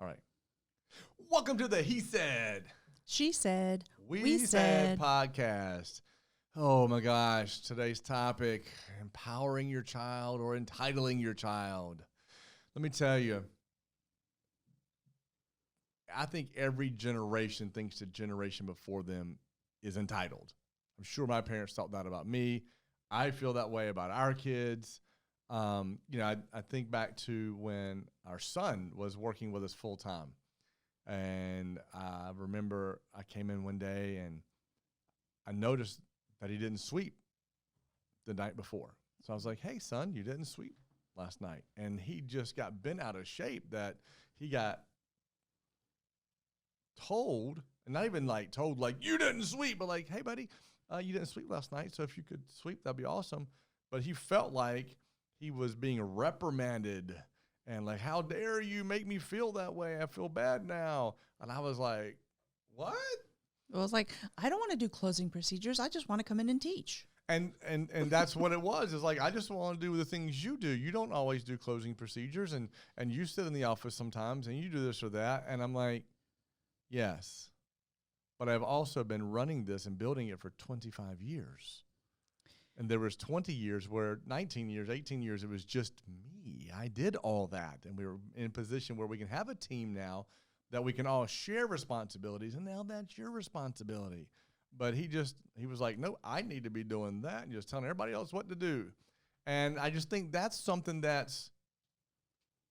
All right. Welcome to the He Said, She Said, We Said podcast. Oh my gosh. Today's topic, empowering your child or entitling your child. Let me tell you, I think every generation thinks the generation before them is entitled. I'm sure my parents thought that about me. I feel that way about our kids. I think back to when our son was working with us full time. And I remember I came in one day and I noticed that he didn't sweep the night before. So I was like, hey, son, you didn't sweep last night. And he just got bent out of shape that he got told, and not even like told like, you didn't sweep, but like, hey, buddy, you didn't sweep last night. So if you could sweep, that'd be awesome. But he felt like he was being reprimanded and like, how dare you make me feel that way? I feel bad now. And I was like, what? it was like, I don't want to do closing procedures. I just want to come in and teach. And that's what it was. It's like, I just want to do the things you do. You don't always do closing procedures, and you sit in the office sometimes and you do this or that. And I'm like, yes, but I've also been running this and building it for 25 years. And there was 20 years where 19 years, 18 years, it was just me. I did all that. And we were in a position where we can have a team now that we can all share responsibilities. And now that's your responsibility. But he was like, no, I need to be doing that and just telling everybody else what to do. And I just think that's something that's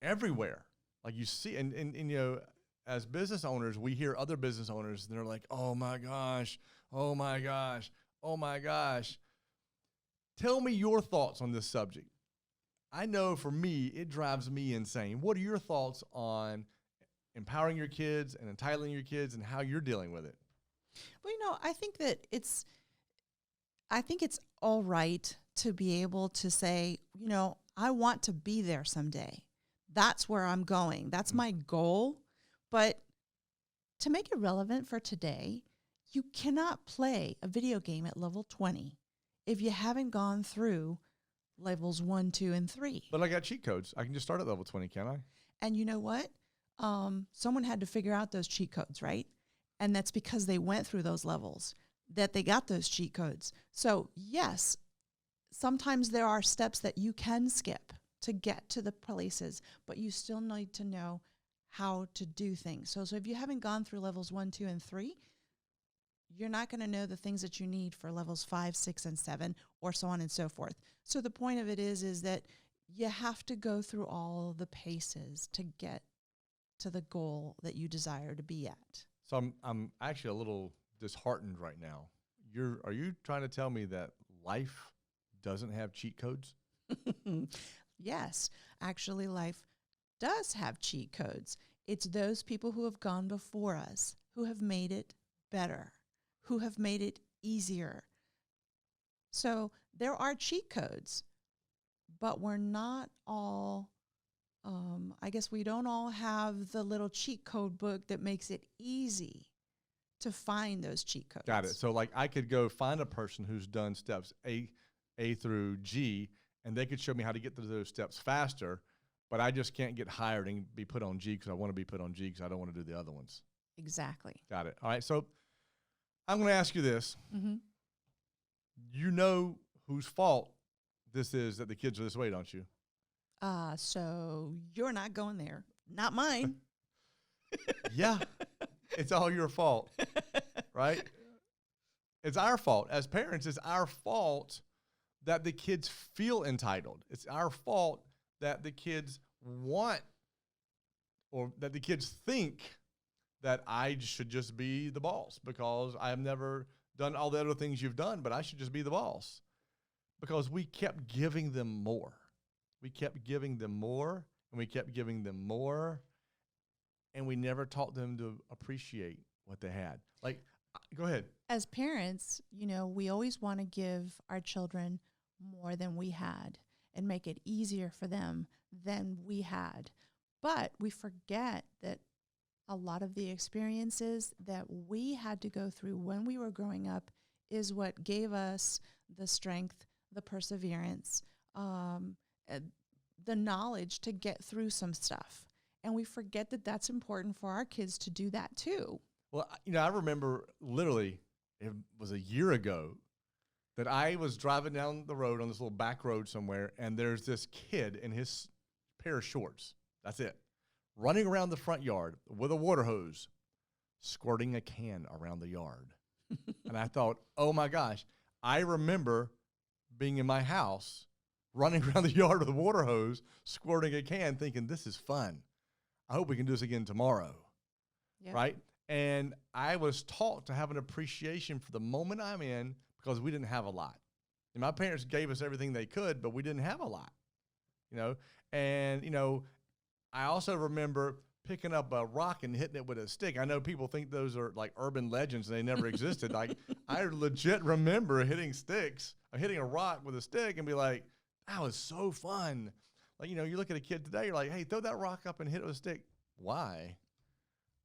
everywhere. Like you see, and as business owners, we hear other business owners, and they're like, oh my gosh, oh my gosh, oh my gosh. Tell me your thoughts on this subject. I know for me, it drives me insane. What are your thoughts on empowering your kids and entitling your kids and how you're dealing with it? Well, I think that it's all right to be able to say, I want to be there someday. That's where I'm going. That's my goal. But to make it relevant for today, you cannot play a video game at level 20 if you haven't gone through levels 1, 2, and 3. But I got cheat codes. I can just start at level 20, can't I? And you know what? Someone had to figure out those cheat codes, right? And that's because they went through those levels that they got those cheat codes. So yes, sometimes there are steps that you can skip to get to the places, but you still need to know how to do things. So if you haven't gone through levels 1, 2, and 3, you're not going to know the things that you need for levels 5, 6, and 7, or so on and so forth. So the point of it is that you have to go through all the paces to get to the goal that you desire to be at. So I'm actually a little disheartened right now. Are you trying to tell me that life doesn't have cheat codes? Yes, actually life does have cheat codes. It's those people who have gone before us, who have made it better, who have made it easier. So there are cheat codes, but we're not all, I guess we don't all have the little cheat code book that makes it easy to find those cheat codes. Got it. So like I could go find a person who's done steps A through G, and they could show me how to get to those steps faster, but I just can't get hired and be put on G because I want to be put on G because I don't want to do the other ones. Exactly. Got it. All right. So I'm going to ask you this. Mm-hmm. You know whose fault this is that the kids are this way, don't you? So you're not going there. Not mine. Yeah. It's all your fault, right? It's our fault. As parents, it's our fault that the kids feel entitled. It's our fault that the kids want, or that the kids think that I should just be the boss because I have never done all the other things you've done, but I should just be the boss. Because we kept giving them more. We kept giving them more, and we kept giving them more, and we never taught them to appreciate what they had. Like, go ahead. As parents, we always want to give our children more than we had and make it easier for them than we had. But we forget that a lot of the experiences that we had to go through when we were growing up is what gave us the strength, the perseverance, the knowledge to get through some stuff. And we forget that that's important for our kids to do that too. Well, I remember literally, it was a year ago that I was driving down the road on this little back road somewhere, and there's this kid in his pair of shorts. That's it. Running around the front yard with a water hose, squirting a can around the yard. And I thought, oh my gosh, I remember being in my house, running around the yard with a water hose, squirting a can, thinking, this is fun. I hope we can do this again tomorrow. Yep. Right? And I was taught to have an appreciation for the moment I'm in because we didn't have a lot. And my parents gave us everything they could, but we didn't have a lot, And, I also remember picking up a rock and hitting it with a stick. I know people think those are like urban legends and they never existed. Like, I legit remember hitting a rock with a stick and be like, that was so fun. Like, you look at a kid today, you're like, hey, throw that rock up and hit it with a stick. Why?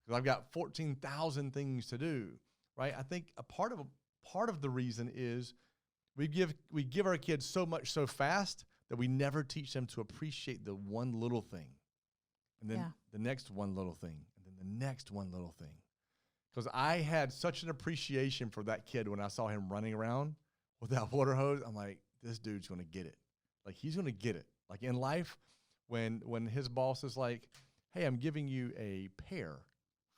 Because I've got 14,000 things to do, right? I think a part of the reason is we give our kids so much so fast that we never teach them to appreciate the one little thing, and then the next one little thing, and then the next one little thing. Because I had such an appreciation for that kid when I saw him running around with that water hose. I'm like, this dude's going to get it. Like, he's going to get it. Like, in life, when his boss is like, hey, I'm giving you a pear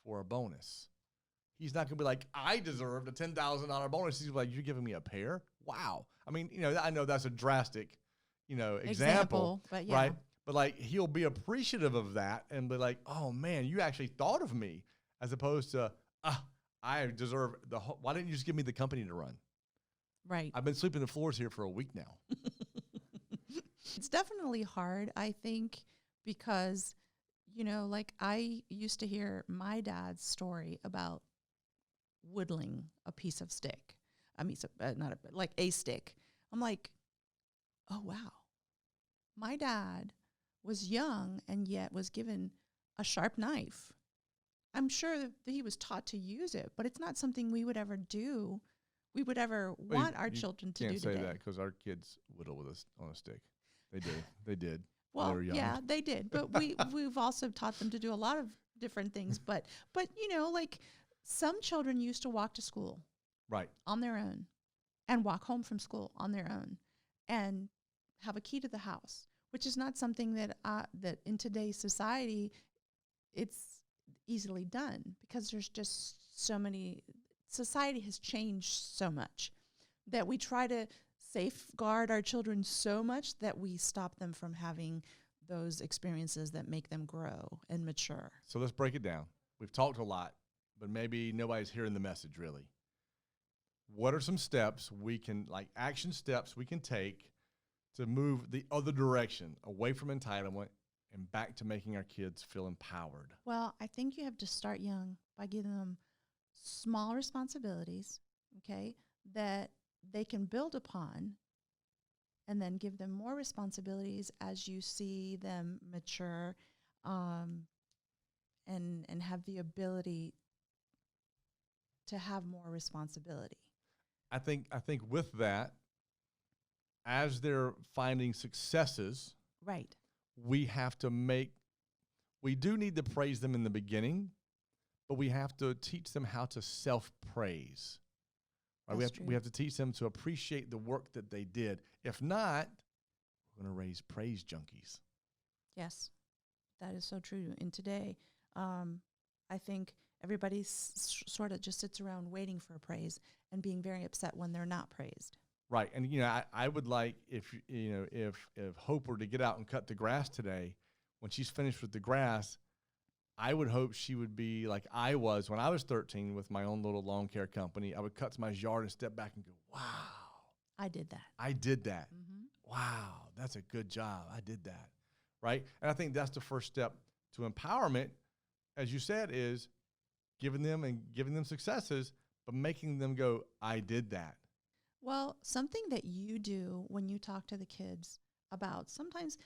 for a bonus, he's not going to be like, I deserved a $10,000 bonus. He's like, you're giving me a pear? Wow. I mean, I know that's a drastic, example, but yeah. right? But like, he'll be appreciative of that and be like, oh man, you actually thought of me, as opposed to, I deserve why didn't you just give me the company to run? Right. I've been sleeping the floors here for a week now. It's definitely hard, I think, because, like I used to hear my dad's story about whittling a piece of stick. I mean, like a stick. I'm like, oh, wow. My dad was young and yet was given a sharp knife. I'm sure that he was taught to use it, but it's not something we would ever do. We would ever want our children to do today. Can't say that because our kids whittle with us on a stick. They did. Well, yeah, they did. But we've also taught them to do a lot of different things. But like some children used to walk to school right on their own and walk home from school on their own and have a key to the house, which is not something that in today's society it's easily done because there's just so many. Society has changed so much that we try to safeguard our children so much that we stop them from having those experiences that make them grow and mature. So let's break it down. We've talked a lot, but maybe nobody's hearing the message really. What are some steps action steps we can take to move the other direction, away from entitlement and back to making our kids feel empowered? Well, I think you have to start young by giving them small responsibilities, okay, that they can build upon, and then give them more responsibilities as you see them mature, and have the ability to have more responsibility. I think with that, as they're finding successes, right, we do need to praise them in the beginning, but we have to teach them how to self-praise. Right? We have to teach them to appreciate the work that they did. If not, we're going to raise praise junkies. Yes, that is so true. And today, I think everybody sort of just sits around waiting for praise and being very upset when they're not praised. Right. And, I would like if Hope were to get out and cut the grass today, when she's finished with the grass, I would hope she would be like I was when I was 13 with my own little lawn care company. I would cut to my yard and step back and go, wow. I did that. Mm-hmm. Wow, that's a good job. I did that. Right? And I think that's the first step to empowerment, as you said, is giving them successes, but making them go, I did that. Well, something that you do when you talk to the kids about, sometimes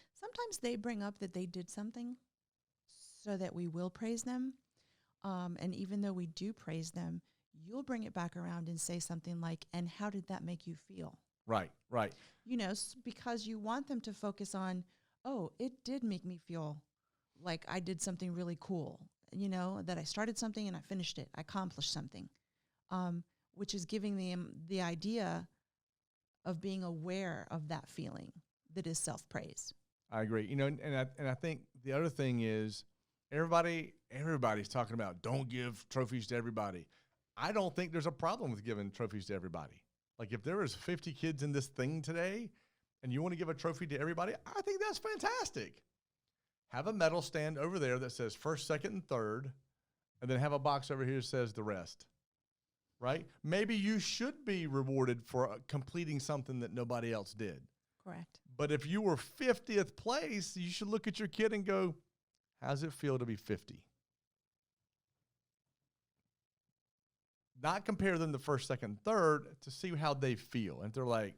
they bring up that they did something so that we will praise them. And even though we do praise them, you'll bring it back around and say something like, and how did that make you feel? Right. Because you want them to focus on, oh, it did make me feel like I did something really cool, that I started something and I finished it. I accomplished something, which is giving them the idea of being aware of that feeling that is self-praise. I agree. And I think the other thing is everybody's talking about don't give trophies to everybody. I don't think there's a problem with giving trophies to everybody. Like if there is 50 kids in this thing today and you want to give a trophy to everybody, I think that's fantastic. Have a medal stand over there that says first, second, and third, and then have a box over here that says the rest, right? Maybe you should be rewarded for completing something that nobody else did. Correct. But if you were 50th place, you should look at your kid and go, how's it feel to be 50? Not compare them to first, second, third to see how they feel. And they're like,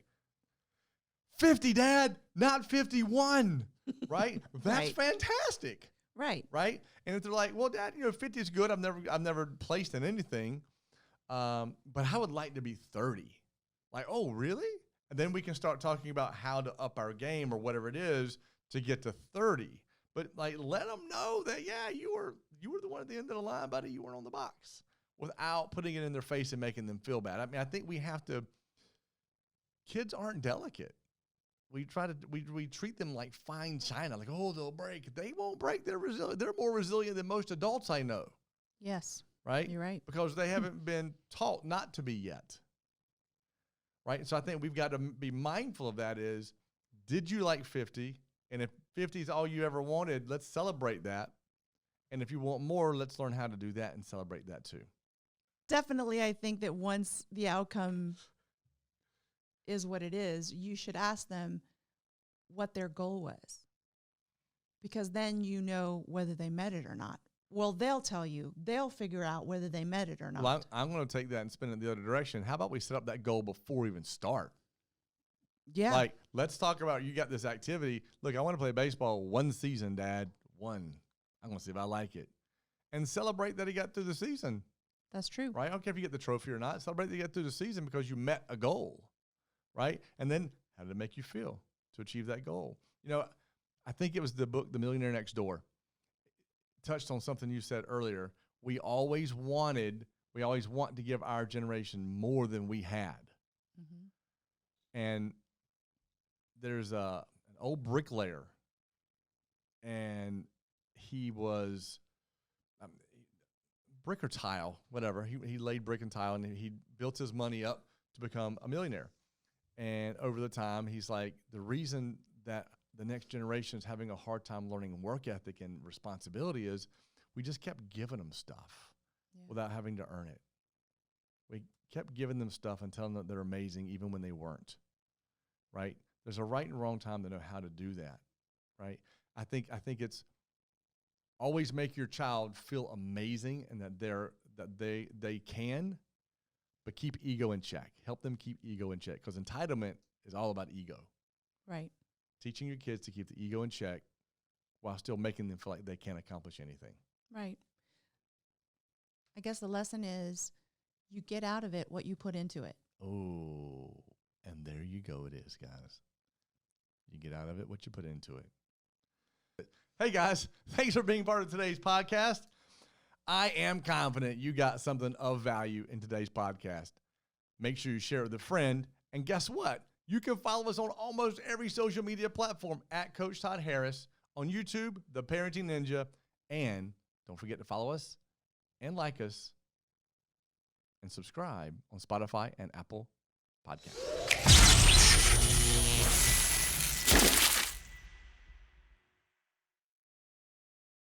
50, Dad, not 51, right? That's Right. fantastic, Right. right? And if they're like, well, Dad, 50 is good. I've never placed in anything, but I would like to be 30. Like, oh, really? And then we can start talking about how to up our game or whatever it is to get to 30. But like, let them know that, yeah, you were the one at the end of the line, buddy. You weren't on the box, without putting it in their face and making them feel bad. I mean, I think we have to. Kids aren't delicate. We treat them like fine china, like, oh, they'll break. They won't break. They're resilient. They're more resilient than most adults I know. Yes. Right? You're right. Because they haven't been taught not to be yet. Right? And so I think we've got to be mindful of that is, did you like 50? And if 50 is all you ever wanted, let's celebrate that. And if you want more, let's learn how to do that and celebrate that too. Definitely, I think that once the outcome is what it is, you should ask them what their goal was. Because then you know whether they met it or not. Well, they'll tell you. They'll figure out whether they met it or not. Well, I'm going to take that and spin it the other direction. How about we set up that goal before we even start? Yeah. Like, let's talk about, you got this activity. Look, I want to play baseball one season, Dad. One. I'm going to see if I like it. And celebrate that he got through the season. That's true. Right? I don't care if you get the trophy or not. Celebrate that you got through the season because you met a goal. Right? And then how did it make you feel to achieve that goal? I think it was the book, The Millionaire Next Door. Touched on something you said earlier. We always want to give our generation more than we had. Mm-hmm. And there's an old bricklayer, and he was brick or tile, whatever. He laid brick and tile, and he built his money up to become a millionaire. And over the time, he's like, the reason that the next generation is having a hard time learning work ethic and responsibility is we just kept giving them stuff without having to earn it. We kept giving them stuff and telling them that they're amazing even when they weren't, right? There's a right and wrong time to know how to do that, right? I think it's always make your child feel amazing and that they can, but keep ego in check. Help them keep ego in check, because entitlement is all about ego. Right. Teaching your kids to keep the ego in check while still making them feel like they can't accomplish anything. Right. I guess the lesson is you get out of it what you put into it. Oh, and there you go. It is, guys. You get out of it what you put into it. Hey, guys, thanks for being part of today's podcast. I am confident you got something of value in today's podcast. Make sure you share it with a friend. And guess what? You can follow us on almost every social media platform at Coach Todd Harris, on YouTube, The Parenting Ninja, and don't forget to follow us and like us and subscribe on Spotify and Apple Podcasts.